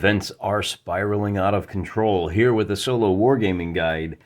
Events are spiraling out of control. Here with the solo wargaming guide.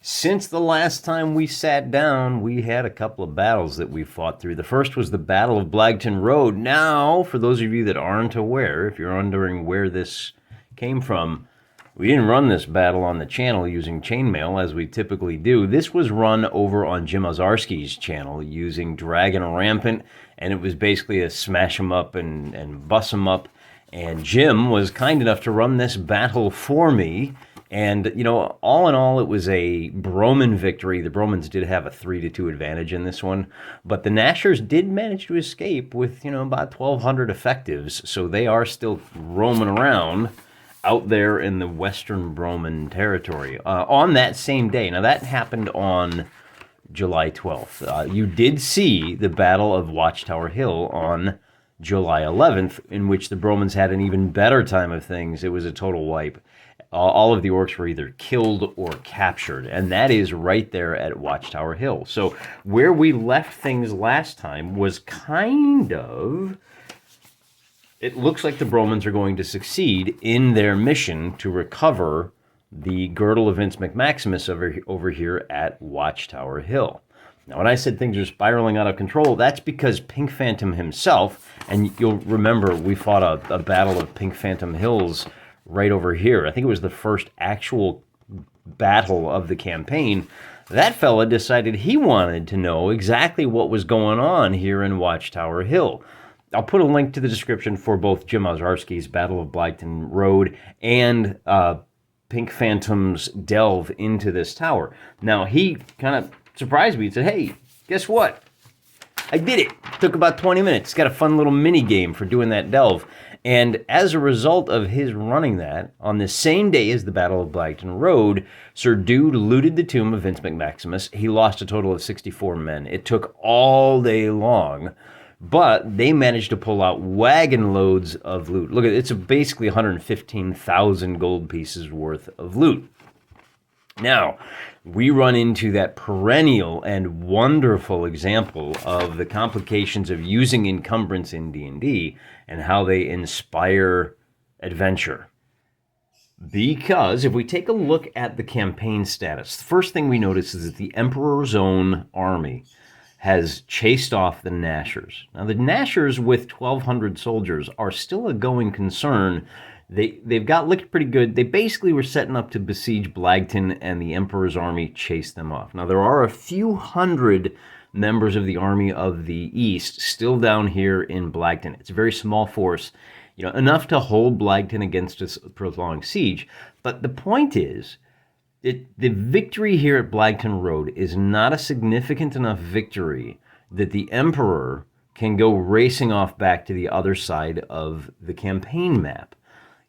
Since the last time we sat down, we had a couple of battles that we fought through. The first was the Battle of Blagton Road. Now, for those of you that aren't aware, if you're wondering where this came from, we didn't run this battle on the channel using Chainmail as we typically do. This was run over on Jim Ozarski's channel using Dragon Rampant, and it was basically a smash 'em up and bust 'em up. And Jim was kind enough to run this battle for me. And, you know, all in all, it was a Broman victory. The Bromans did have a 3-2 advantage in this one. But the Nashers did manage to escape with, you know, about 1,200 effectives. So they are still roaming around out there in the western Broman territory on that same day. Now, that happened on July 12th. You did see the Battle of Watchtower Hill on July 11th, in which the Bromans had an even better time of things. It was a total wipe. All of the orcs were either killed or captured, and that is right there at Watchtower Hill. So where we left things last time was kind of... It looks like the Bromans are going to succeed in their mission to recover the girdle of Vince McMaximus over here at Watchtower Hill. Now, when I said things are spiraling out of control, that's because Pink Phantom himself, and you'll remember we fought a battle of Pink Phantom Hills right over here. I think it was the first actual battle of the campaign. That fella decided he wanted to know exactly what was going on here in Watchtower Hill. I'll put a link to the description for both Jim Ozarski's Battle of Blagton Road and Pink Phantom's delve into this tower. Now, he kind of surprised me and said, hey, guess what? I did it. Took about 20 minutes. Got a fun little mini game for doing that delve. And as a result of his running that, on the same day as the Battle of Blagton Road, Sir Dude looted the tomb of Vince McMaximus. He lost a total of 64 men. It took all day long, but they managed to pull out wagon loads of loot. Look, it's basically 115,000 gold pieces worth of loot. Now, we run into that perennial and wonderful example of the complications of using encumbrance in D&D and how they inspire adventure. Because if we take a look at the campaign status, the first thing we notice is that the Emperor's own army has chased off the Nashers. Now, the Nashers with 1,200 soldiers are still a going concern. They've got licked pretty good. They basically were setting up to besiege Blagton, and the Emperor's army chased them off. Now, there are a few hundred members of the Army of the East still down here in Blagton. It's a very small force, you know, enough to hold Blagton against a prolonged siege. But the point is, the victory here at Blagton Road is not a significant enough victory that the Emperor can go racing off back to the other side of the campaign map.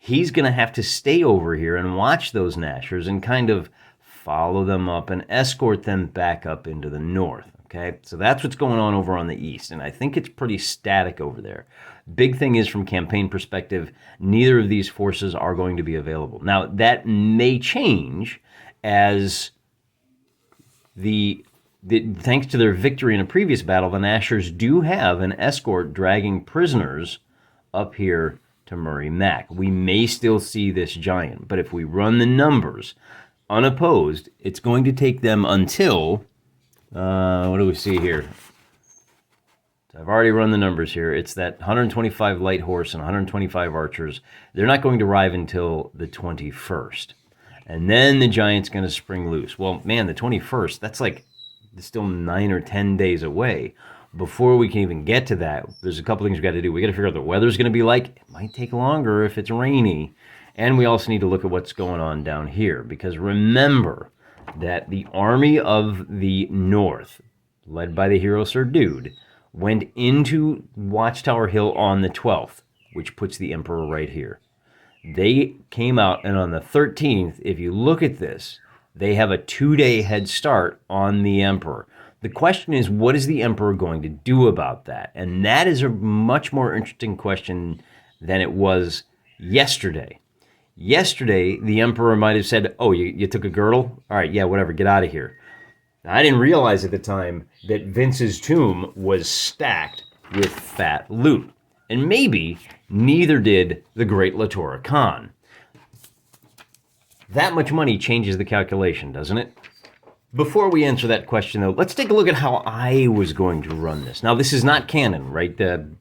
He's going to have to stay over here and watch those Nashers and kind of follow them up and escort them back up into the north. Okay, so that's what's going on over on the east, and I think it's pretty static over there. Big thing is, from campaign perspective, neither of these forces are going to be available. Now, that may change as thanks to their victory in a previous battle, the Nashers do have an escort dragging prisoners up here to Murray Mac. We may still see this giant, but if we run the numbers unopposed, it's going to take them until... what do we see here? I've already run the numbers here. It's that 125 light horse and 125 archers. They're not going to arrive until the 21st. And then the giant's going to spring loose. Well, man, the 21st, that's like still 9 or 10 days away. Before we can even get to that, there's a couple things we got to do. We got to figure out what the weather's going to be like. It might take longer if it's rainy. And we also need to look at what's going on down here. Because remember that the army of the north, led by the hero Sir Dude, went into Watchtower Hill on the 12th, which puts the Emperor right here. They came out, and on the 13th, if you look at this, they have a 2-day head start on the Emperor. The question is, what is the Emperor going to do about that? And that is a much more interesting question than it was yesterday. Yesterday, the Emperor might have said, oh, you took a girdle? All right, yeah, whatever, get out of here. Now, I didn't realize at the time that Vince's tomb was stacked with fat loot. And maybe neither did the great Latora Khan. That much money changes the calculation, doesn't it? Before we answer that question, though, let's take a look at how I was going to run this. Now, this is not canon, right?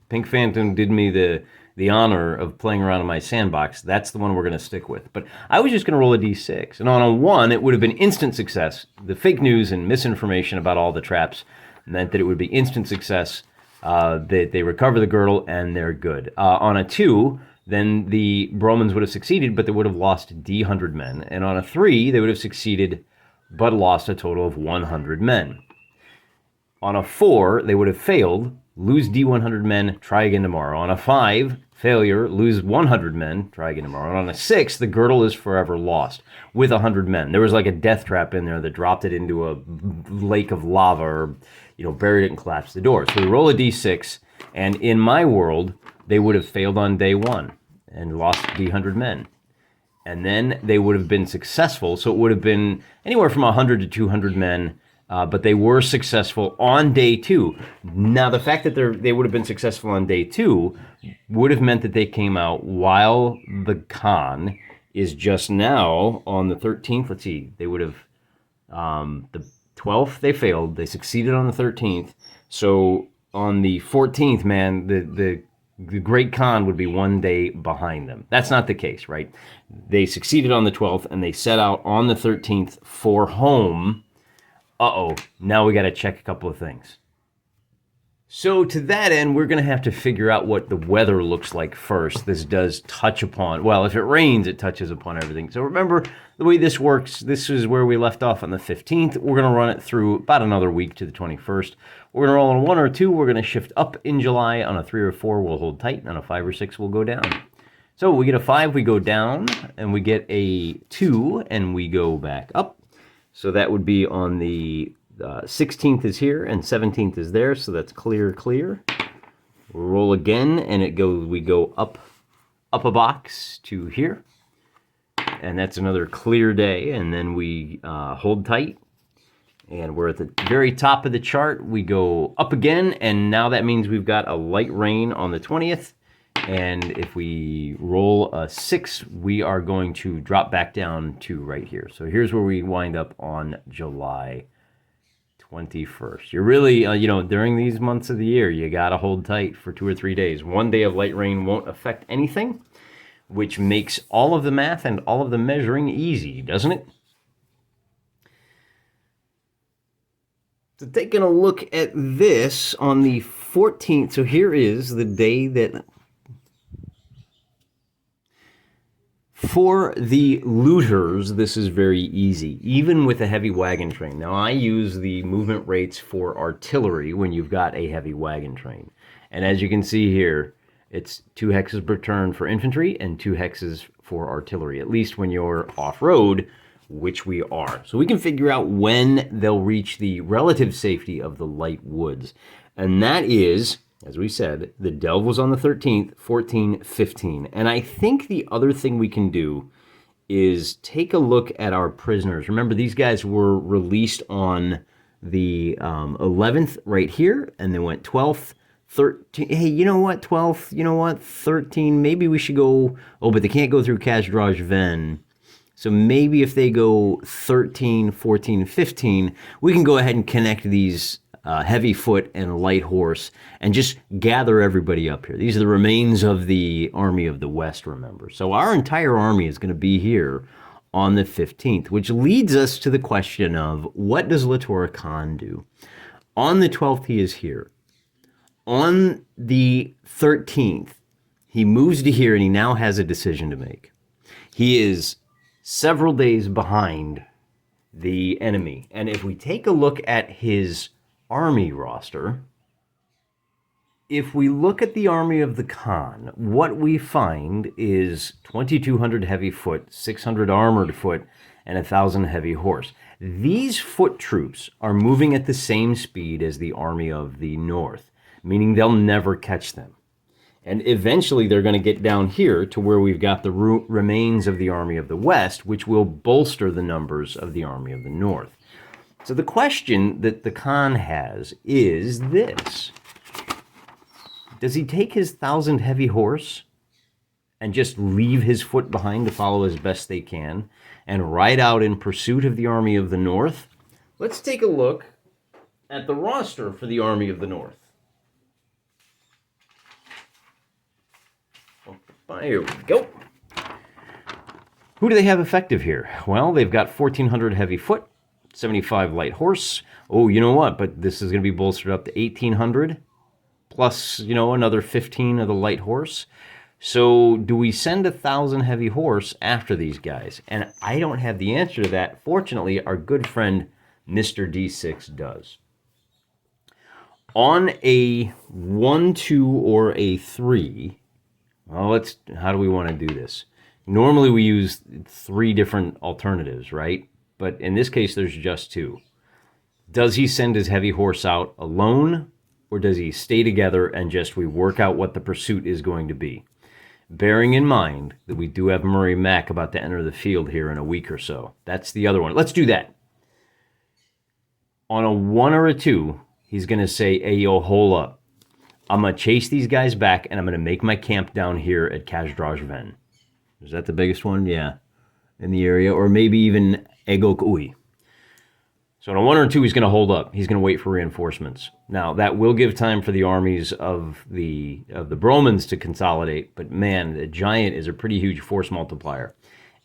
Pink Phantom did me the honor of playing around in my sandbox. That's the one we're going to stick with. But I was just going to roll a d6. And on a 1, it would have been instant success. The fake news and misinformation about all the traps meant that it would be instant success. They recover the girdle, and they're good. On a 2, then the Bromans would have succeeded, but they would have lost D100 men. And on a 3, they would have succeeded, but lost a total of 100 men. On a 4, they would have failed, lose D100 men, try again tomorrow. On a 5, failure, lose 100 men, try again tomorrow. And on a 6, the girdle is forever lost with 100 men. There was like a death trap in there that dropped it into a lake of lava, or buried it and collapsed the door. So we roll a d6, and in my world, they would have failed on day 1 and lost D100 men. And then they would have been successful, so it would have been anywhere from 100 to 200 men, but they were successful on day 2. Now, the fact that they would have been successful on day 2 would have meant that they came out while the Khan is just now on the 13th. Let's see, they would have, the 12th, they failed. They succeeded on the 13th. So on the 14th, man, the Great Khan would be 1 day behind them. That's not the case, right? They succeeded on the 12th, and they set out on the 13th for home. Uh-oh, now we got to check a couple of things. So to that end, we're going to have to figure out what the weather looks like first. This does touch upon, well, if it rains, it touches upon everything. So remember, the way this works, this is where we left off on the 15th. We're going to run it through about another week to the 21st. We're going to roll on a 1 or 2. We're going to shift up in July. On a 3 or 4, we'll hold tight. On a 5 or 6, we'll go down. So we get a 5, we go down, and we get a 2, and we go back up. So that would be on the 16th is here, and 17th is there, so that's clear, clear. We'll roll again, and we go up a box to here. And that's another clear day, and then we hold tight. And we're at the very top of the chart. We go up again, and now that means we've got a light rain on the 20th. And if we roll a 6, we are going to drop back down to right here. So here's where we wind up on July 21st. You're really, during these months of the year, you got to hold tight for 2 or 3 days. 1 day of light rain won't affect anything, which makes all of the math and all of the measuring easy, doesn't it? So taking a look at this on the 14th, so here is the day that, for the looters, this is very easy, even with a heavy wagon train. Now, I use the movement rates for artillery when you've got a heavy wagon train. And as you can see here, it's 2 hexes per turn for infantry and 2 hexes for artillery, at least when you're off-road, which we are. So we can figure out when they'll reach the relative safety of the light woods. And that is, as we said, the delve was on the 13th, 14, 15. And I think the other thing we can do is take a look at our prisoners. Remember, these guys were released on the 11th right here, and they went 12th, 13. Hey, you know what, 12th, you know what, 13. Maybe we should go, oh, but they can't go through Kazdraj Ven. So maybe if they go 13, 14, 15, we can go ahead and connect these heavy foot and light horse and just gather everybody up here. These are the remains of the army of the West, remember. So our entire army is going to be here on the 15th, which leads us to the question of, what does Latora Khan do? On the 12th, he is here. On the 13th, he moves to here, and he now has a decision to make. He is several days behind the enemy. And if we take a look at his army roster, if we look at the army of the Khan, what we find is 2,200 heavy foot, 600 armored foot, and 1,000 heavy horse. These foot troops are moving at the same speed as the army of the North, meaning they'll never catch them. And eventually they're going to get down here to where we've got the remains of the army of the West, which will bolster the numbers of the army of the North. So the question that the Khan has is this. Does he take his 1,000 heavy horse and just leave his foot behind to follow as best they can and ride out in pursuit of the Army of the North? Let's take a look at the roster for the Army of the North. Here we go. Who do they have effective here? Well, they've got 1,400 heavy foot, 75 light horse. Oh, you know what? But this is going to be bolstered up to 1,800 plus, another 15 of the light horse. So do we send 1,000 heavy horse after these guys? And I don't have the answer to that. Fortunately, our good friend Mr. D6 does. On a 1, 2, or a 3, well, how do we want to do this? Normally we use 3 different alternatives, right? But in this case, there's just 2. Does he send his heavy horse out alone, or does he stay together and we work out what the pursuit is going to be? Bearing in mind that we do have Murray Mack about to enter the field here in a week or so. That's the other one. Let's do that. On a 1 or a 2, he's going to say, hey, yo, hold up. I'm going to chase these guys back, and I'm going to make my camp down here at Kazdrajven. Is that the biggest one? Yeah. In the area. Or maybe even Egokui. So on a 1 or 2, he's going to hold up. He's going to wait for reinforcements. Now, that will give time for the armies of the Bromans to consolidate. But man, the Giant is a pretty huge force multiplier.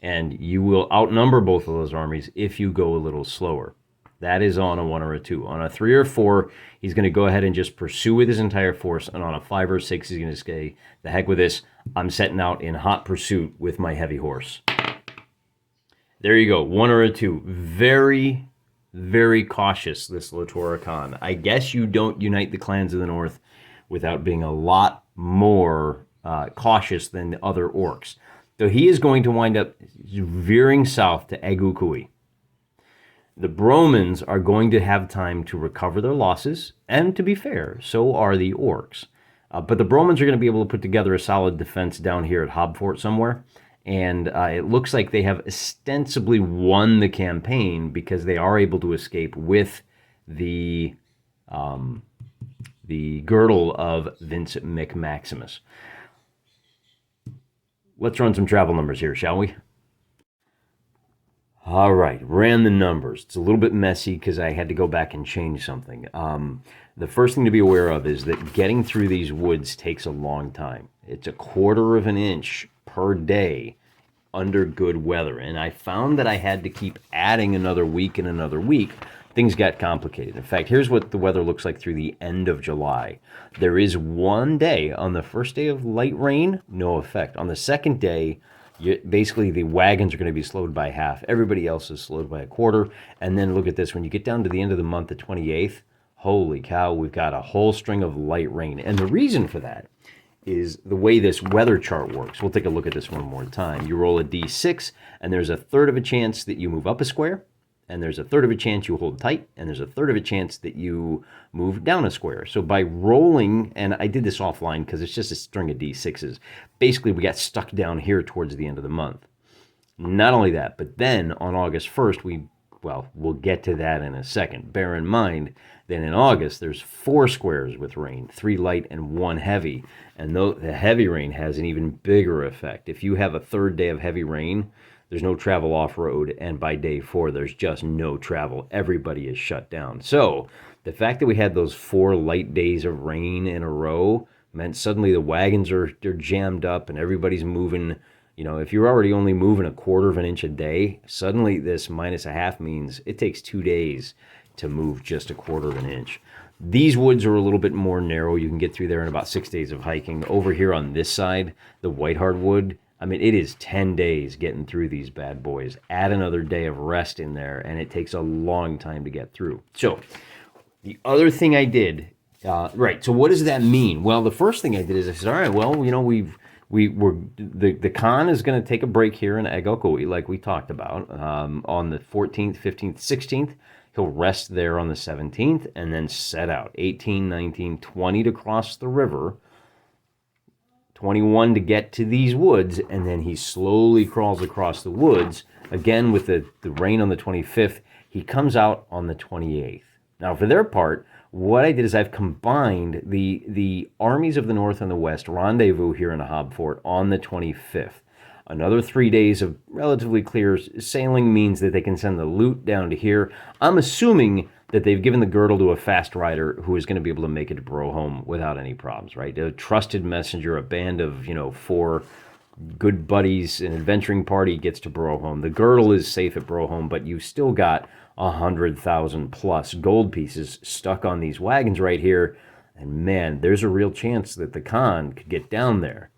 And you will outnumber both of those armies if you go a little slower. That is on a 1 or a 2. On a 3 or 4, he's going to go ahead and just pursue with his entire force. And on a 5 or 6, he's going to say, the heck with this. I'm setting out in hot pursuit with my heavy horse. There you go. 1 or a 2. Very, very cautious, this Latora Khan. I guess you don't unite the clans of the North without being a lot more cautious than the other orcs. So he is going to wind up veering south to Egukui. The Bromans are going to have time to recover their losses, and to be fair, so are the orcs. But the Bromans are going to be able to put together a solid defense down here at Hobfort somewhere, and it looks like they have ostensibly won the campaign because they are able to escape with the girdle of Vince McMaximus. Let's run some travel numbers here, shall we? All right, ran the numbers. It's a little bit messy because I had to go back and change something. The first thing to be aware of is that getting through these woods takes a long time. It's 1/4 of an inch per day under good weather. And I found that I had to keep adding another week and another week. Things got complicated. In fact, here's what the weather looks like through the end of July. There is 1 day, on the first day of light rain, no effect. On the second day, basically the wagons are going to be slowed by half. Everybody else is slowed by 1/4. And then look at this. When you get down to the end of the month, the 28th, holy cow, we've got a whole string of light rain. And the reason for that is the way this weather chart works. We'll take a look at this one more time. You roll a d6, and there's 1/3 of a chance that you move up a square, and there's 1/3 of a chance you hold tight, and there's 1/3 of a chance that you move down a square. So by rolling, and I did this offline because it's just a string of d6s, basically we got stuck down here towards the end of the month. Not only that, but then on August 1st, we'll get to that in a second. Bear in mind that in August, there's 4 squares with rain, 3 light and 1 heavy. And the heavy rain has an even bigger effect. If you have a 3rd day of heavy rain, there's no travel off-road. And by day 4, there's just no travel. Everybody is shut down. So the fact that we had those 4 light days of rain in a row meant suddenly the wagons they're jammed up and everybody's moving. If you're already only moving 1/4 of an inch a day, suddenly this -1/2 means it takes 2 days to move just 1/4 of an inch. These woods are a little bit more narrow. You can get through there in about 6 days of hiking. Over here on this side, the White Hardwood, it is 10 days getting through these bad boys. Add another day of rest in there, and it takes a long time to get through. So the other thing I did, so what does that mean? Well, the first thing I did is I said, all right, well, the Khan is going to take a break here in Egokui, like we talked about, on the 14th, 15th, 16th. He'll rest there on the 17th and then set out. 18, 19, 20 to cross the river, 21 to get to these woods, and then he slowly crawls across the woods. Again, with the rain on the 25th, he comes out on the 28th. Now, for their part, what I did is I've combined the armies of the North and the West rendezvous here in Hobfort on the 25th. Another 3 days of relatively clear sailing means that they can send the loot down to here. I'm assuming that they've given the girdle to a fast rider who is going to be able to make it to Broholm without any problems, right? A trusted messenger, a band of, 4 good buddies, an adventuring party gets to Broholm. The girdle is safe at Broholm, but you've still got 100,000 plus gold pieces stuck on these wagons right here. And man, there's a real chance that the Khan could get down there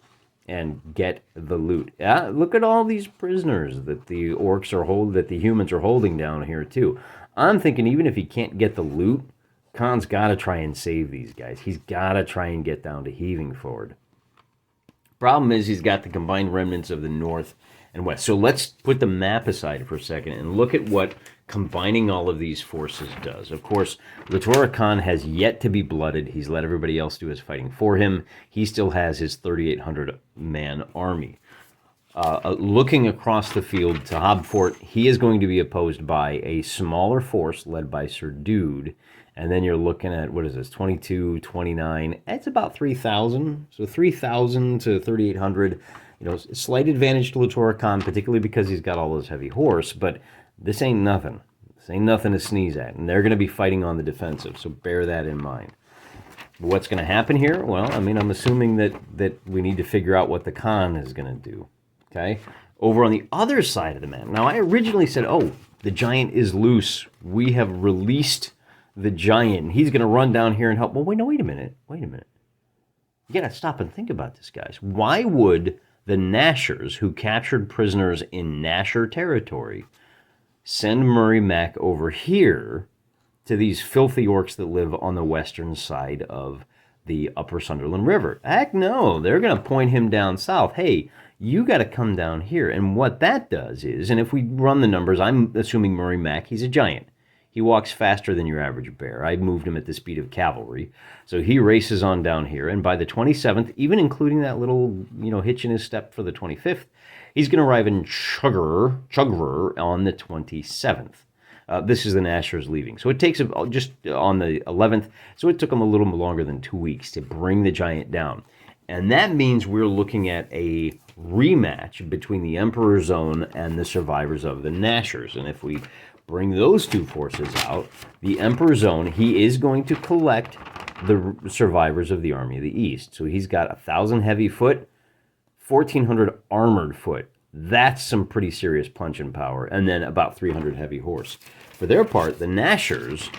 and get the loot. Look at all these prisoners that the orcs are that the humans are holding down here too. I'm thinking even if he can't get the loot, Khan's got to try and save these guys. He's got to try and get down to Heaving Ford. Problem is he's got the combined remnants of the North and West. So let's put the map aside for a second and look at what combining all of these forces does. Of course, Latora Khan has yet to be blooded. He's let everybody else do his fighting for him. He still has his 3,800-man army. Looking across the field to Hobfort, he is going to be opposed by a smaller force led by Sir Dude. And then you're looking at, what is this, 22, 29. It's about 3,000. So 3,000 to 3,800. Slight advantage to Latora Khan, particularly because he's got all those heavy horse. But this ain't nothing. This ain't nothing to sneeze at. And they're going to be fighting on the defensive. So bear that in mind. What's going to happen here? Well, I'm assuming that we need to figure out what the Khan is going to do. Okay? Over on the other side of the map. Now, I originally said, the giant is loose. We have released the giant. He's going to run down here and help. Well, wait a minute. You got to stop and think about this, guys. Why would the Nashers, who captured prisoners in Nasher territory, send Murray Mac over here to these filthy orcs that live on the western side of the upper Sunderland River? Heck no. They're going to point him down south. Hey, you got to come down here. And what that does is, and if we run the numbers, I'm assuming Murray Mac, he's a giant. He walks faster than your average bear. I moved him at the speed of cavalry. So he races on down here. And by the 27th, even including that little, hitch in his step for the 25th, he's going to arrive in Chugger on the 27th. This is the Nashers leaving. So it takes just on the 11th. So it took him a little longer than 2 weeks to bring the giant down. And that means we're looking at a rematch between the Emperor's Zone and the survivors of the Nashers. And if we bring those two forces out, the Emperor's Zone, he is going to collect the survivors of the Army of the East. So he's got 1,000 heavy foot, 1,400 armored foot. That's some pretty serious punching power. And then about 300 heavy horse. For their part, the Nashers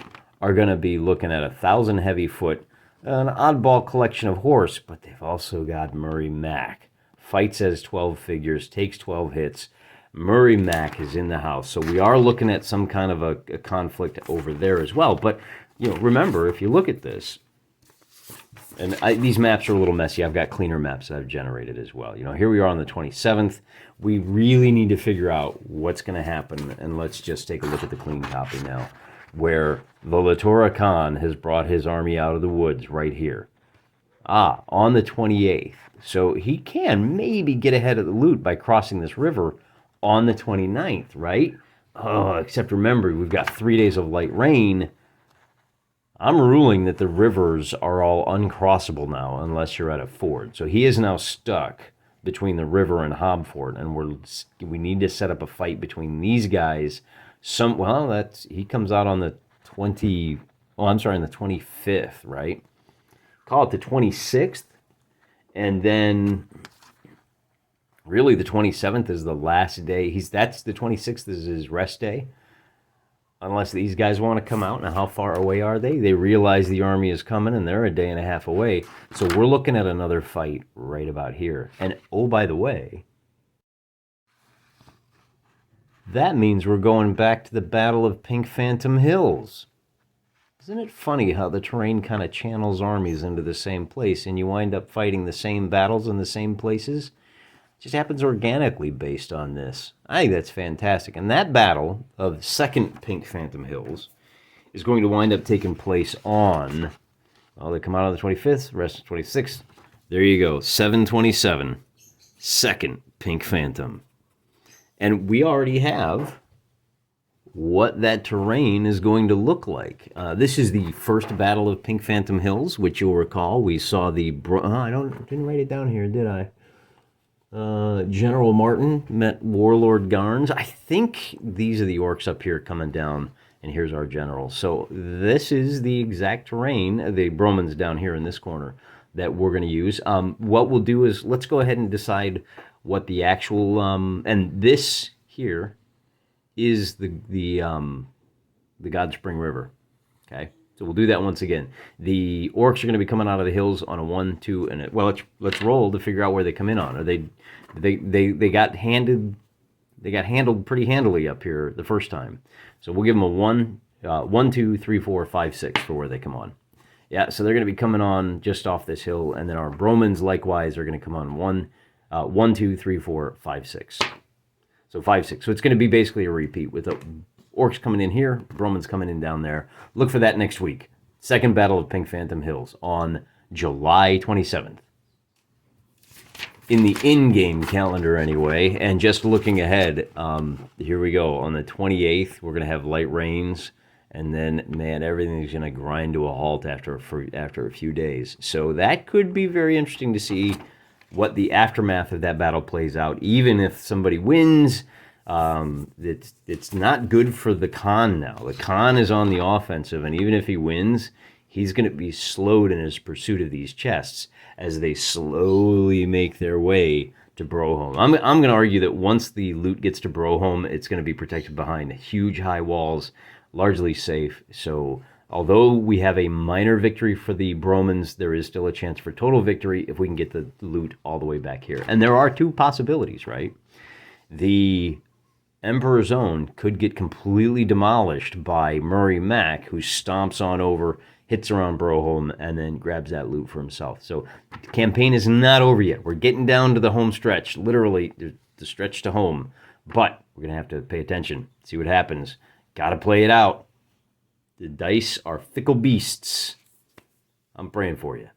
are going to be looking at 1,000 heavy foot, an oddball collection of horse, but they've also got Murray Mac. Fights as 12 figures, takes 12 hits. Murray Mac is in the house. So we are looking at some kind of a conflict over there as well. But, remember, if you look at this, and these maps are a little messy. I've got cleaner maps that I've generated as well. Here we are on the 27th. We really need to figure out what's going to happen. And let's just take a look at the clean copy now, where the Latora Khan has brought his army out of the woods right here. On the 28th. So he can maybe get ahead of the loot by crossing this river on the 29th, right? Except remember, we've got 3 days of light rain. I'm ruling that the rivers are all uncrossable now unless you're at a ford. So he is now stuck between the river and Hobfort, and we need to set up a fight between these guys. He comes out on the 25th, right? Call it the 26th, and then really the 27th is the last day. That's the 26th is his rest day. Unless these guys want to come out. Now, how far away are they? They realize the army is coming, and they're a day and a half away. So we're looking at another fight right about here. And, by the way, that means we're going back to the Battle of Pink Phantom Hills. Isn't it funny how the terrain kind of channels armies into the same place, and you wind up fighting the same battles in the same places? It just happens organically based on this. I think that's fantastic. And that battle of Second Pink Phantom Hills is going to wind up taking place on, they come out on the 25th, rest of 26th. There you go, 7/27, Second Pink Phantom. And we already have what that terrain is going to look like. This is the first battle of Pink Phantom Hills, which you'll recall we saw the. Didn't write it down here, did I? General Martin met Warlord Garns. I think these are the orcs up here coming down, and here's our general. So this is the exact terrain, the Bromans down here in this corner, that we're going to use. What we'll do is let's go ahead and decide what the actual and this here is the Godspring River. Okay, so we'll do that once again. The orcs are going to be coming out of the hills on a 1, 2, and well, let's roll to figure out where they come in on. Are they got handled pretty handily up here the first time. So we'll give them a 1, 2, 3, 4, 5, 6 for where they come on. Yeah, so they're going to be coming on just off this hill, and then our Bromans likewise are going to come on 1, 2, 3, 4, 5, 6. So 5, 6. So it's going to be basically a repeat with the orcs coming in here, Bromans coming in down there. Look for that next week. Second Battle of Pink Phantom Hills on July 27th. In the in-game calendar anyway, and just looking ahead, here we go. On the 28th, we're going to have light rains, and then, man, everything's going to grind to a halt after a few days. So that could be very interesting to see what the aftermath of that battle plays out. Even if somebody wins, it's not good for the Khan now. The Khan is on the offensive, and even if he wins, he's going to be slowed in his pursuit of these chests as they slowly make their way to Broholm. I'm going to argue that once the loot gets to Broholm, it's going to be protected behind huge high walls, largely safe. So although we have a minor victory for the Bromans, there is still a chance for total victory if we can get the loot all the way back here. And there are two possibilities, right? The Emperor's Own could get completely demolished by Murray Mack, who stomps on over, hits around Broholm, and then grabs that loot for himself. So the campaign is not over yet. We're getting down to the home stretch, literally the stretch to home. But we're going to have to pay attention, see what happens. Got to play it out. The dice are fickle beasts. I'm praying for you.